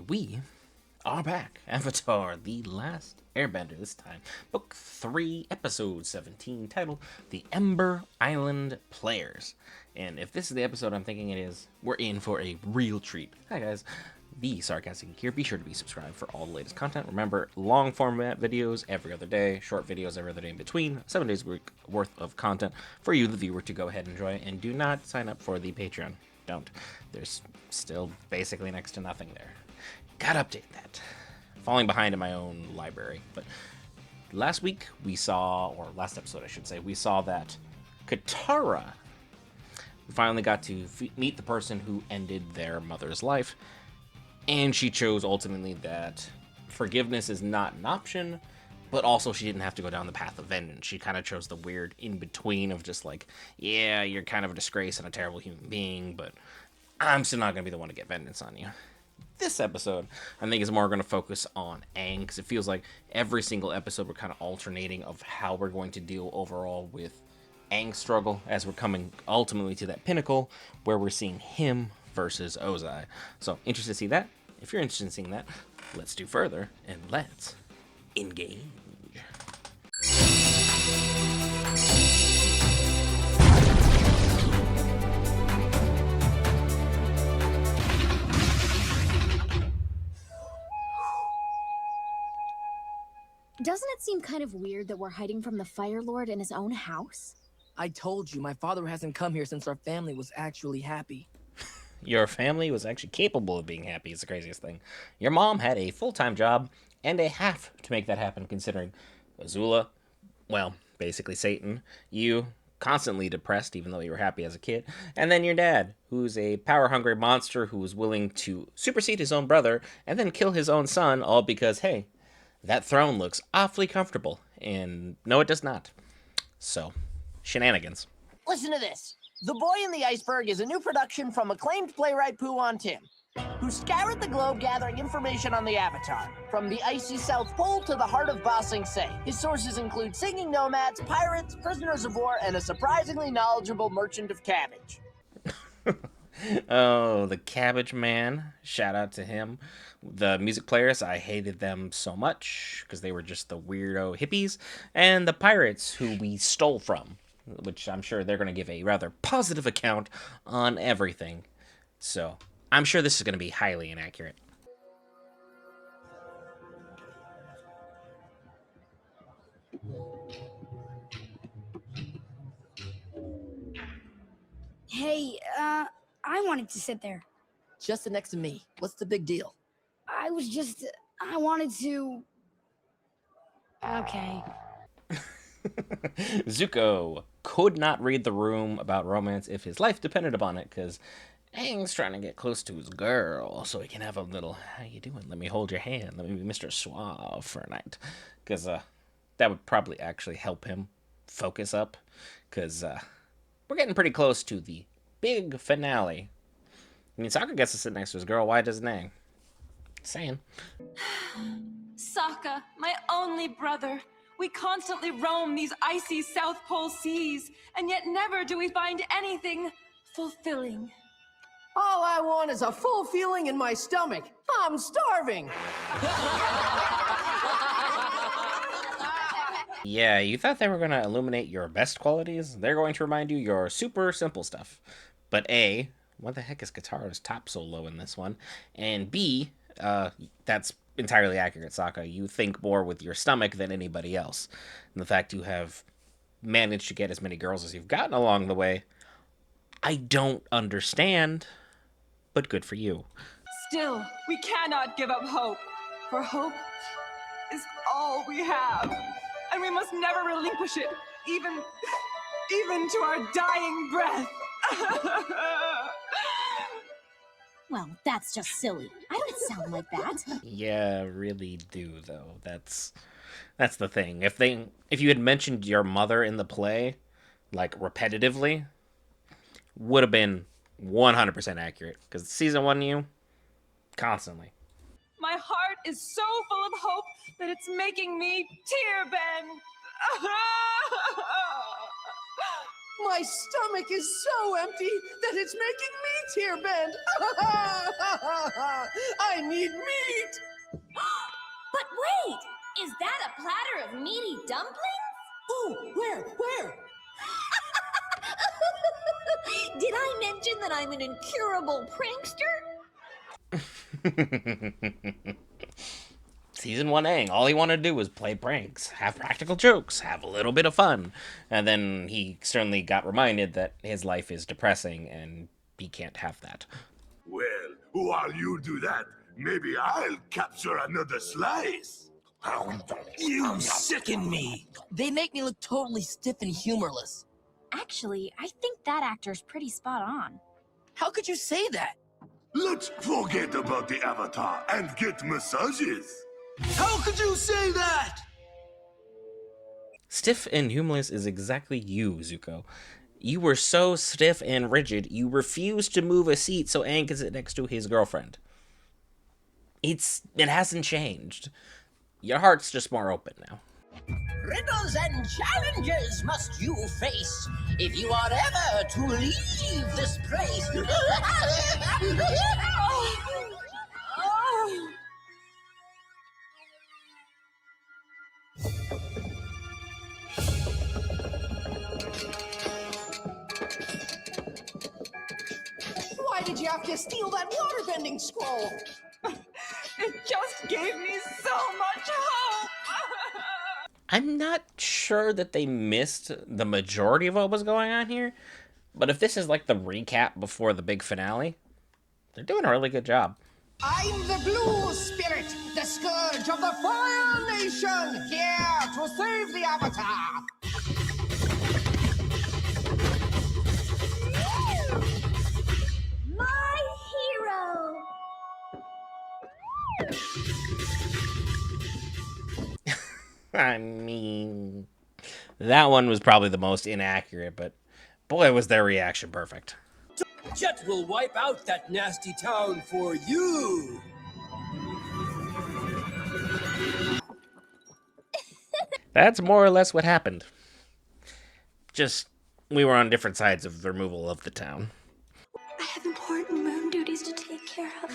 And we are back. Avatar, The Last Airbender, this time. Book 3, Episode 17, titled The Ember Island Players. And if this is the episode I'm thinking it is, we're in for a real treat. Hi guys, the Sarcastic Geek here. Be sure to be subscribed for all the latest content. Remember, long format videos every other day, short videos every other day in between, 7 days a week worth of content for you, the viewer, to go ahead and enjoy. And do not sign up for the Patreon. Don't. There's still basically next to nothing there. Gotta update that. Falling behind in my own library. But last week we saw, or last episode I should say, we saw that Katara finally got to meet the person who ended their mother's life. And she chose ultimately that forgiveness is not an option, but also she didn't have to go down the path of vengeance. She kind of chose the weird in-between of just like, yeah, you're kind of a disgrace and a terrible human being, but I'm still not going to be the one to get vengeance on you. This episode, I think, is more going to focus on Aang, because it feels like every single episode we're kind of alternating of how we're going to deal overall with Aang's struggle as we're coming ultimately to that pinnacle where we're seeing him versus Ozai. So, interested to see that? If you're interested in seeing that, let's do further, and let's engage. Doesn't it seem kind of weird that we're hiding from the Fire Lord in his own house? I told you, my father hasn't come here since our family was actually happy. Your family was actually capable of being happy is the craziest thing. Your mom had a full-time job and a half to make that happen, considering Azula, well, basically Satan, you constantly depressed even though you were happy as a kid, and then your dad, who's a power-hungry monster who was willing to supersede his own brother and then kill his own son, all because, hey, that throne looks awfully comfortable, and no, it does not. So, shenanigans. Listen to this. The Boy in the Iceberg is a new production from acclaimed playwright Puan Tim, who scoured the globe gathering information on the Avatar, from the icy South Pole to the heart of Ba Sing Se. His sources include singing nomads, pirates, prisoners of war, and a surprisingly knowledgeable merchant of cabbage. Oh, the Cabbage Man. Shout out to him. The music players, I hated them so much because they were just the weirdo hippies. And the pirates who we stole from, which I'm sure they're going to give a rather positive account on everything. So I'm sure this is going to be highly inaccurate. Hey, I wanted to sit there. Just next to me. What's the big deal? I wanted to... Okay. Zuko could not read the room about romance if his life depended upon it, because Aang's trying to get close to his girl so he can have a little, how you doing? Let me hold your hand. Let me be Mr. Suave for a night. Because that would probably actually help him focus up, because we're getting pretty close to the big finale. I mean, Sokka gets to sit next to his girl. Why doesn't Aang? Saying. Sokka, my only brother. We constantly roam these icy South Pole seas, and yet never do we find anything fulfilling. All I want is a full feeling in my stomach. I'm starving. Yeah, you thought they were going to illuminate your best qualities? They're going to remind you your super simple stuff. But A, what the heck is Katara's top so low in this one? And B, that's entirely accurate, Sokka. You think more with your stomach than anybody else. And the fact you have managed to get as many girls as you've gotten along the way, I don't understand, but good for you. Still, we cannot give up hope, for hope is all we have, and we must never relinquish it, even to our dying breath. Well, that's just silly. I don't sound like that. Yeah, really do, though. That's the thing. If you had mentioned your mother in the play, like, repetitively, would have been 100% accurate. Because season 1 you, constantly. My heart is so full of hope that it's making me tear bend. My stomach is so empty that it's making me tear bend. I need meat. But wait! Is that a platter of meaty dumplings? Oh, where? Did I mention that I'm an incurable prankster? Season 1A, all he wanted to do was play pranks, have practical jokes, have a little bit of fun. And then he certainly got reminded that his life is depressing and he can't have that. Well, while you do that, maybe I'll capture another slice. You sicken me. They make me look totally stiff and humorless. Actually, I think that actor's pretty spot on. How could you say that? Let's forget about the Avatar and get massages. How could you say that? Stiff and humorless is exactly you, Zuko. You were so stiff and rigid, you refused to move a seat so Aang could sit next to his girlfriend. It hasn't changed. Your heart's just more open now. Riddles and challenges must you face if you are ever to leave this place. Why did you have to steal that waterbending scroll? It just gave me so much hope. I'm not sure that they missed the majority of what was going on here, but if this is like the recap before the big finale, they're doing a really good job. I'm the Blue Spirit, the scourge of the Fire Nation, here to save the Avatar. My hero! I mean, that one was probably the most inaccurate, but boy, was their reaction perfect. Jet will wipe out that nasty town for you! That's more or less what happened. Just, we were on different sides of the removal of the town. I have important moon duties to take care of.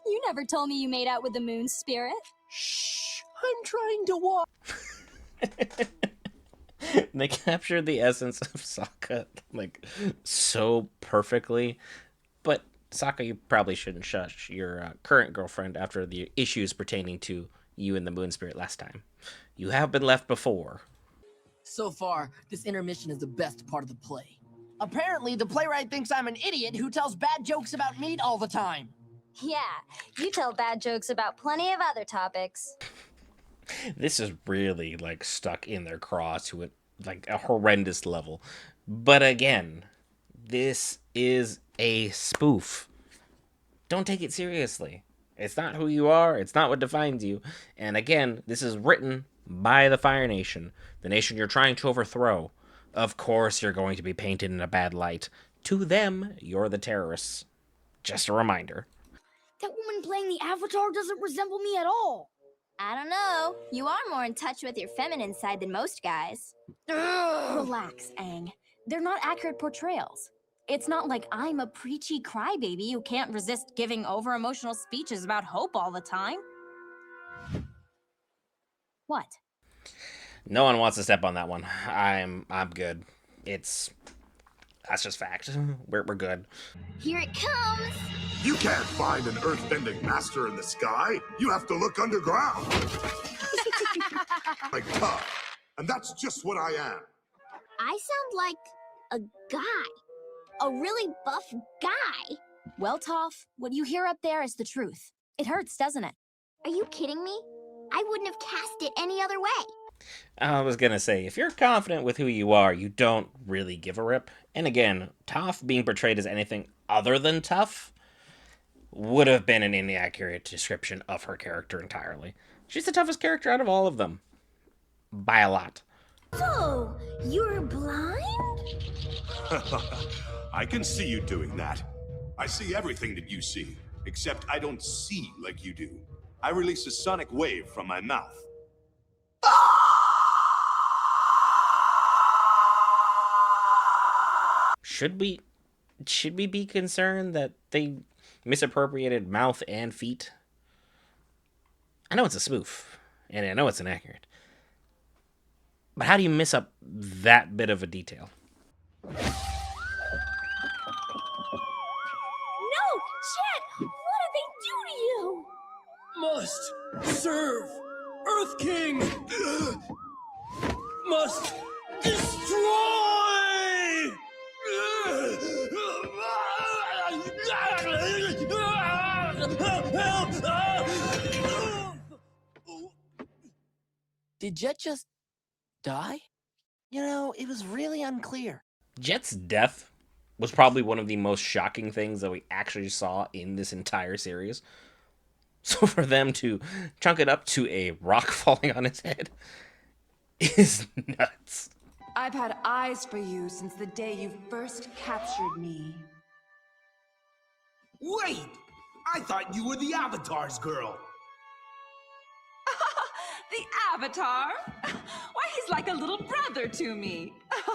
You never told me you made out with the moon spirit. Shh, I'm trying to walk. They captured the essence of Sokka, like, so perfectly. But, Sokka, you probably shouldn't shush your current girlfriend after the issues pertaining to you and the moon spirit last time. You have been left before. So far, this intermission is the best part of the play. Apparently, the playwright thinks I'm an idiot who tells bad jokes about meat all the time. Yeah, you tell bad jokes about plenty of other topics. This is really, like, stuck in their craw to it, like, a horrendous level. But again, this is a spoof. Don't take it seriously. It's not who you are. It's not what defines you. And again, this is written by the Fire Nation, the nation you're trying to overthrow. Of course you're going to be painted in a bad light. To them, you're the terrorists. Just a reminder. That woman playing the Avatar doesn't resemble me at all. I don't know. You are more in touch with your feminine side than most guys. Relax, Aang. They're not accurate portrayals. It's not like I'm a preachy crybaby who can't resist giving over-emotional speeches about hope all the time. What? No one wants to step on that one. I'm good. That's just fact. We're good. Here it comes! You can't find an earthbending master in the sky. You have to look underground. Like tough. And that's just what I am. I sound like a guy. A really buff guy. Well, Toph, what you hear up there is the truth. It hurts, doesn't it? Are you kidding me? I wouldn't have cast it any other way. I was gonna say, if you're confident with who you are, you don't really give a rip. And again, Toph being portrayed as anything other than tough would have been an inaccurate description of her character entirely. She's the toughest character out of all of them. By a lot. So, you're blind? I can see you doing that. I see everything that you see, except I don't see like you do. I release a sonic wave from my mouth. should we be concerned that they misappropriated mouth and feet? I know it's a spoof, and I know it's inaccurate. But how do you miss up that bit of a detail? No! Jet! What did they do to you? Must serve Earth King. Must destroy. Did Jet just die? You know, it was really unclear. Jet's death was probably one of the most shocking things that we actually saw in this entire series. So for them to chunk it up to a rock falling on his head is nuts. I've had eyes for you since the day you first captured me. Wait! I thought you were the Avatar's girl. The Avatar? Why, he's like a little brother to me.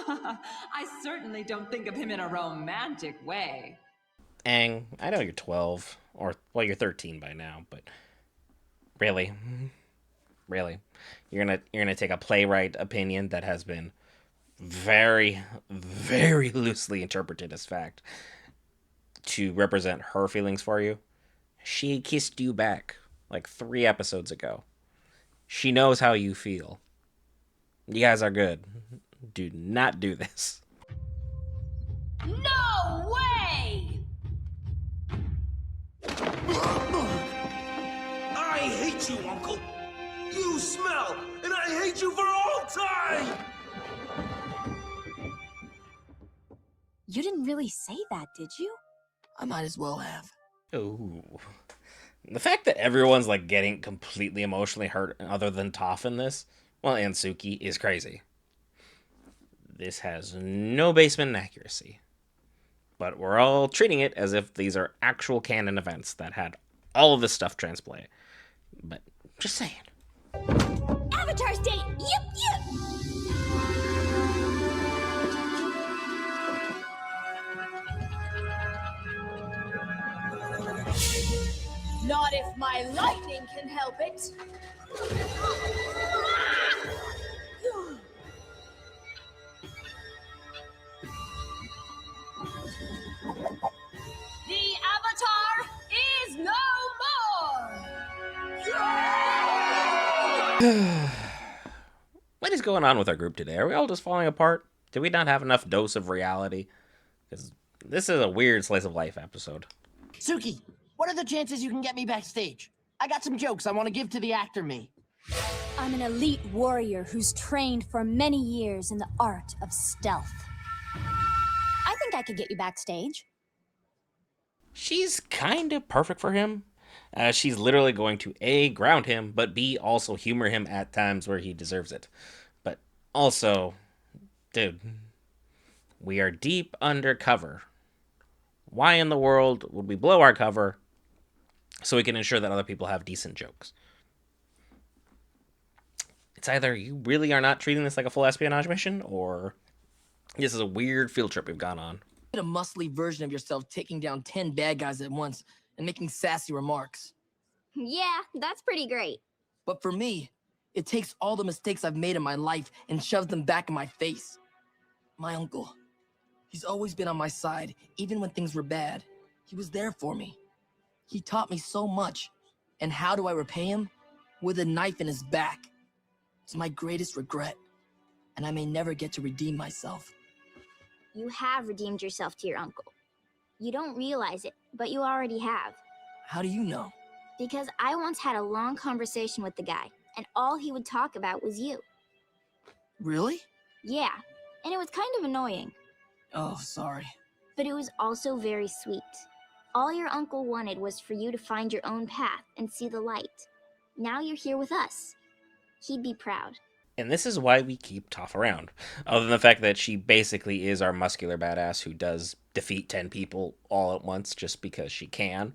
I certainly don't think of him in a romantic way. Aang, I know you're 12, or, well, you're 13 by now, but really? Really? You're gonna take a playwright opinion that has been very, very loosely interpreted as fact to represent her feelings for you? She kissed you back like 3 episodes ago. She knows how you feel. You guys are good. Do not do this. No way! I hate you, Uncle. You smell, and I hate you for all time! You didn't really say that, did you? I might as well have. Ooh. The fact that everyone's like getting completely emotionally hurt other than Toph in this, well, and Suki, is crazy. This has no basement in accuracy. But we're all treating it as if these are actual canon events that had all of this stuff transplayed. But just saying. Avatar's date! Yip yip! Not if my lightning can help it. The Avatar is no more! What is going on with our group today? Are we all just falling apart? Did we not have enough dose of reality? Because this is a weird slice of life episode. Suki, what are the chances you can get me backstage? I got some jokes I want to give to the actor me. I'm an elite warrior who's trained for many years in the art of stealth. I think I could get you backstage. She's kind of perfect for him. She's literally going to A, ground him, but B, also humor him at times where he deserves it. But also, dude, we are deep undercover. Why in the world would we blow our cover so we can ensure that other people have decent jokes? It's either you really are not treating this like a full espionage mission, or this is a weird field trip we've gone on. A muscly version of yourself taking down 10 bad guys at once and making sassy remarks. Yeah, that's pretty great. But for me, it takes all the mistakes I've made in my life and shoves them back in my face. My uncle, he's always been on my side, even when things were bad. He was there for me. He taught me so much. And how do I repay him? With a knife in his back. It's my greatest regret, and I may never get to redeem myself. You have redeemed yourself to your uncle. You don't realize it, but you already have. How do you know? Because I once had a long conversation with the guy, and all he would talk about was you. Really? Yeah, and it was kind of annoying. Oh, sorry. But it was also very sweet. All your uncle wanted was for you to find your own path and see the light. Now you're here with us. He'd be proud. And this is why we keep Toph around. Other than the fact that she basically is our muscular badass who does defeat 10 people all at once just because she can.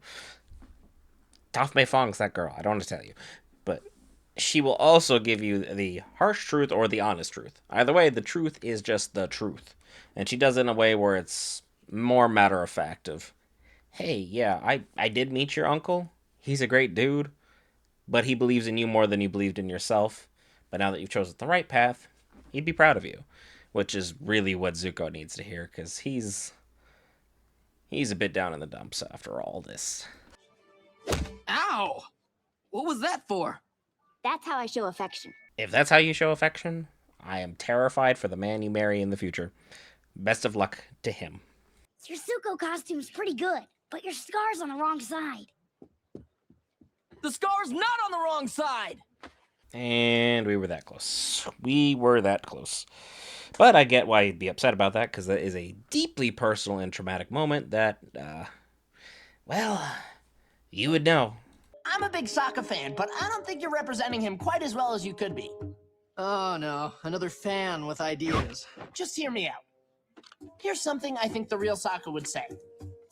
Toph Mei Fong's that girl, I don't want to tell you. But she will also give you the harsh truth or the honest truth. Either way, the truth is just the truth. And she does it in a way where it's more matter of fact of, hey, yeah, I did meet your uncle. He's a great dude, but he believes in you more than you believed in yourself. But now that you've chosen the right path, he'd be proud of you. Which is really what Zuko needs to hear, because he's a bit down in the dumps after all this. Ow! What was that for? That's how I show affection. If that's how you show affection, I am terrified for the man you marry in the future. Best of luck to him. Your Zuko costume's pretty good, but your scar's on the wrong side. The scar's not on the wrong side! And we were that close. We were that close. But I get why you'd be upset about that, because that is a deeply personal and traumatic moment that, well, you would know. I'm a big Sokka fan, but I don't think you're representing him quite as well as you could be. Oh no, another fan with ideas. Just hear me out. Here's something I think the real Sokka would say.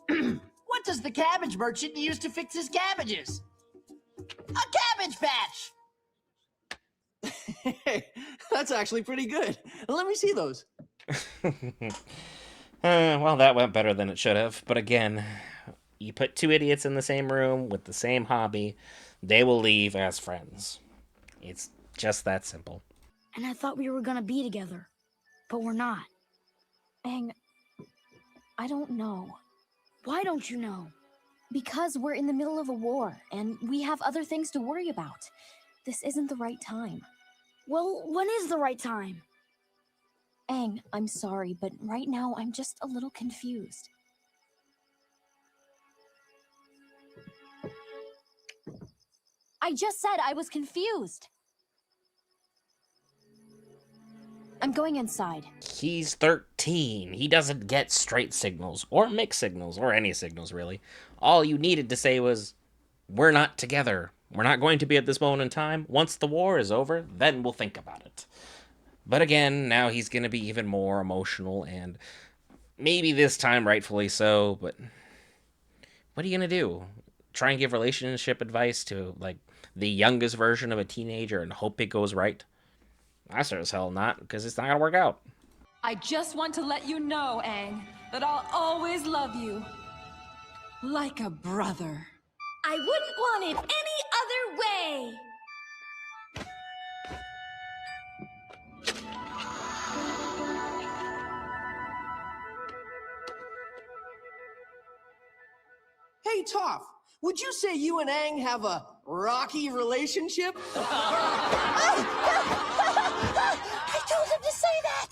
What does the cabbage merchant use to fix his cabbages? A cabbage patch! Hey, that's actually pretty good. Let me see those. Well, that went better than it should have. But again, you put two idiots in the same room with the same hobby, they will leave as friends. It's just that simple. And I thought we were gonna be together, but we're not. Aang, I don't know. Why don't you know? Because we're in the middle of a war, and we have other things to worry about. This isn't the right time. Well, when is the right time? Aang, I'm sorry, but right now I'm just a little confused. I just said I was confused. I'm going inside. He's 13. He doesn't get straight signals, or mixed signals, or any signals, really. All you needed to say was, we're not together. We're not going to be at this moment in time. Once the war is over, then we'll think about it. But again, now he's going to be even more emotional, and maybe this time rightfully so, but what are you going to do? Try and give relationship advice to, like, the youngest version of a teenager and hope it goes right? I sure as hell not, because it's not going to work out. I just want to let you know, Aang, that I'll always love you. Like a brother. I wouldn't want it any other way. Hey, Toph, would you say you and Aang have a rocky relationship? I told him to say that.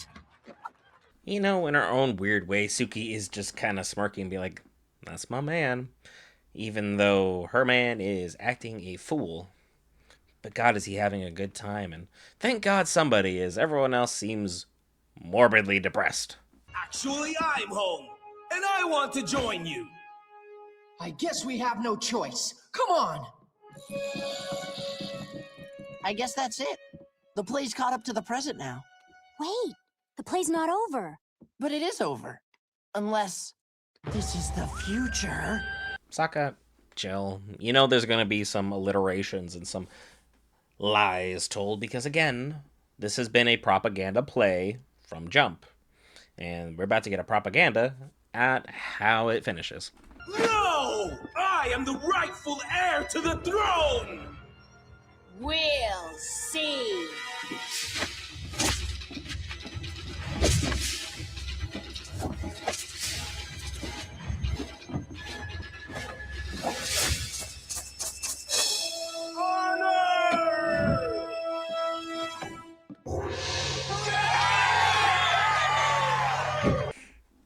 You know, in her own weird way, Suki is just kind of smirking and be like, that's my man. Even though her man is acting a fool. But God, is he having a good time. And thank God somebody is. Everyone else seems morbidly depressed. Actually, I'm home, and I want to join you. I guess we have no choice. Come on! I guess that's it. The play's caught up to the present now. Wait, the play's not over. But it is over. Unless this is the future. Sokka, chill. You know there's going to be some alliterations and some lies told because, again, this has been a propaganda play from Jump. And we're about to get a propaganda at how it finishes. No! I am the rightful heir to the throne! We'll see.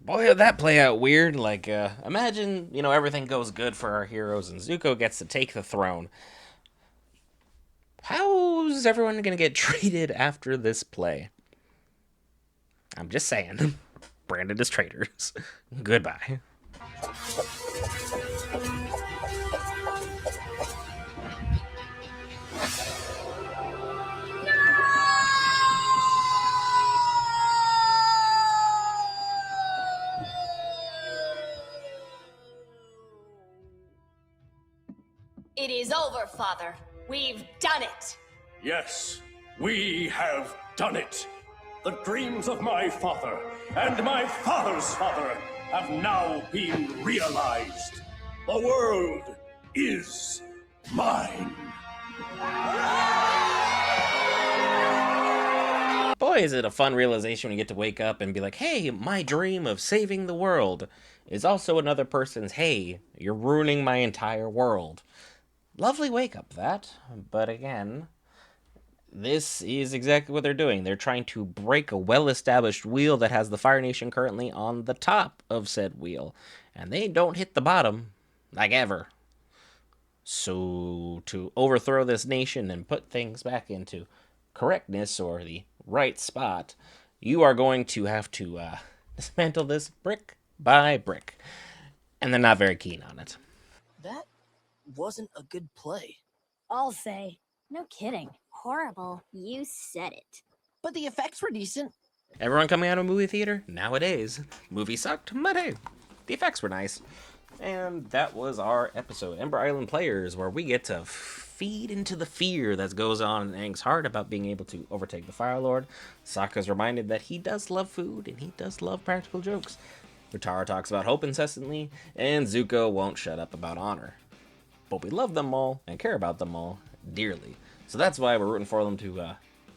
Boy, did that play out weird. Like, imagine, everything goes good for our heroes and Zuko gets to take the throne. How's everyone going to get treated after this play? I'm just saying. Branded as traitors. Goodbye. It is over, Father. We've done it. Yes, we have done it. The dreams of my father and my father's father have now been realized. The world is mine. Boy, is it a fun realization when you get to wake up and be like, hey, my dream of saving the world is also another person's, hey, you're ruining my entire world. Lovely wake up, that. But again, this is exactly what they're doing. They're trying to break a well-established wheel that has the Fire Nation currently on the top of said wheel. And they don't hit the bottom, like ever. So, to overthrow this nation and put things back into correctness or the right spot, you are going to have to dismantle this brick by brick. And they're not very keen on it. That wasn't a good play. I'll say. No kidding. Horrible. You said it. But the effects were decent. Everyone coming out of a movie theater? Nowadays. Movie sucked, but hey, the effects were nice. And that was our episode, Ember Island Players, where we get to feed into the fear that goes on in Aang's heart about being able to overtake the Fire Lord. Sokka's reminded that he does love food, and he does love practical jokes. Utara talks about hope incessantly, and Zuko won't shut up about honor. But we love them all, and care about them all, dearly. So that's why we're rooting for them to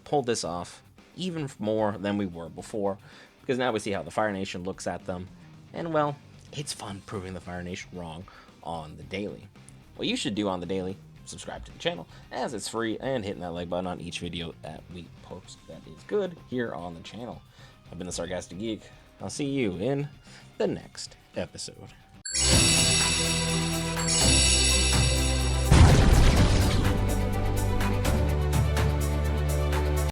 pull this off, even more than we were before, because now we see how the Fire Nation looks at them, and well, it's fun proving the Fire Nation wrong on the daily. What you should do on the daily, subscribe to the channel, as it's free, and hitting that like button on each video that we post that is good here on the channel. I've been the Sarcastic Geek. I'll see you in the next episode.